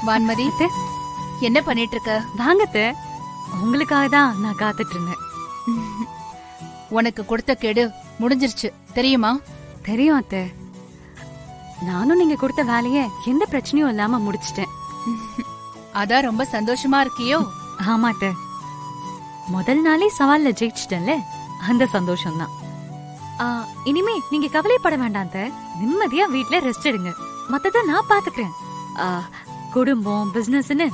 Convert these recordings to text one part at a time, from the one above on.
வான்மதி, என்ன பண்ணிட்டு இருக்க? வாங்கத்த, உங்களுக்காக தான் நான் காத்துட்டு இருந்தேன். உனக்கு கொடுத்த கேடு முடிஞ்சிருச்சு தெரியுமா? தெரியும் அத்த. நானும் நீங்க கொடுத்த வேலைய எந்த பிரச்சனையும் இல்லாம முடிச்சிட்டேன். அதான் ரொம்ப சந்தோஷமா இருக்கியோ? ஆமா அத்த, முதல் நாளே சவால்ல ஜெயிச்சிட்டேன்ல, அந்த சந்தோஷம் தான். இனிமே நீங்க கவலைப்பட வேண்டாம் அத்த. நிம்மதியா வீட்ல ரெஸ்ட் எடுங்க. மத்தத நான் பாத்துக்கிறேன். குடும்பம் பிசினஸ்னு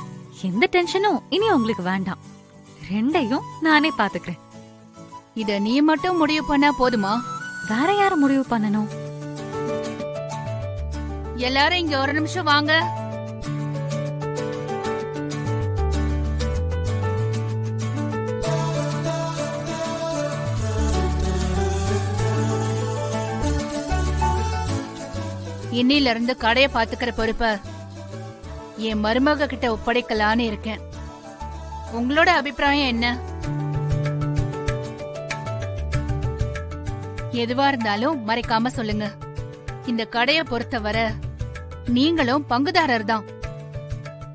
எந்த டென்ஷனும் இனி உங்களுக்கு வேண்டாம். ரெண்டையும் நானே பாத்துக்கிறேன். இத நீ மட்டும் முடிவு பண்ணா போதுமா? வேற யார முடிவு பண்ணணும்? எல்லாரும் இங்க ஒரு நிமிஷம் வாங்க. இன்னில இருந்து கடைய பாத்துக்கிற பொறுப்ப என் மருமக கிட்ட ஒப்படைக்கலான்னு இருக்கேன். உங்களோட அபிப்பிராயம் என்ன? எதுவா இருந்தாலும் மறைக்காம சொல்லுங்க. இந்த கடைய பொறுத்தவரை நீங்களும் பங்குதாரர் தான்.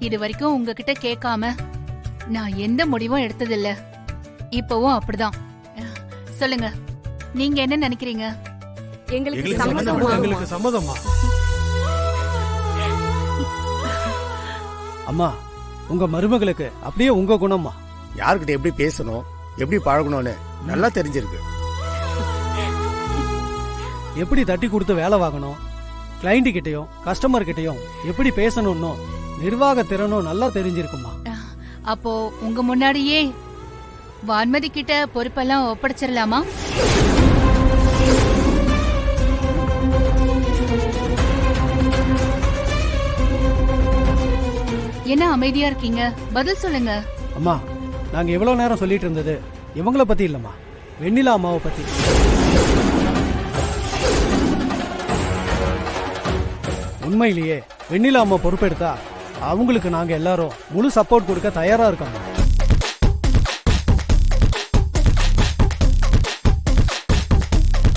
இது வரைக்கும் உங்ககிட்ட கேட்காம நான் எந்த முடிவும் எடுத்ததில்ல. இப்பவும் அப்படிதான். சொல்லுங்க, நீங்க என்ன நினைக்கிறீங்க? எங்களுக்கு சம்மதமா? அம்மா, உங்க மருமகளுக்கு அப்படியே உங்க குணம்மா. யாருக்கிட்ட எப்படி பேசணும், எப்படி பழகணும்னு நல்லா தெரிஞ்சிருக்கு. எப்படி தட்டி கொடுத்து வேலை வாங்கணும், கிளைண்ட் கிட்டையும் கஸ்டமர் கிட்டையும் எப்படி பேசணும்னு நிர்வாக திறனும் நல்லா தெரிஞ்சிருக்குமா. அப்போ உங்க முன்னாடியே வான்மதி கிட்ட பொறுப்பெல்லாம் ஒப்படைச்சிடலாமா? என்ன அமைதியா இருக்கீங்க? பதில் சொல்லுங்க. அம்மா, நாங்க எவ்வளவு நேரம் சொல்லிட்டு இருந்தது இவங்கள பத்தி இல்லம்மா, வெண்ணிலா அம்மாவை பத்தி. உண்மையிலேயே வெண்ணிலா அம்மா பொறுப்பெடுத்தா அவங்களுக்கு நாங்க எல்லாரும் முழு சப்போர்ட் கொடுக்க தயாரா இருக்கோம்.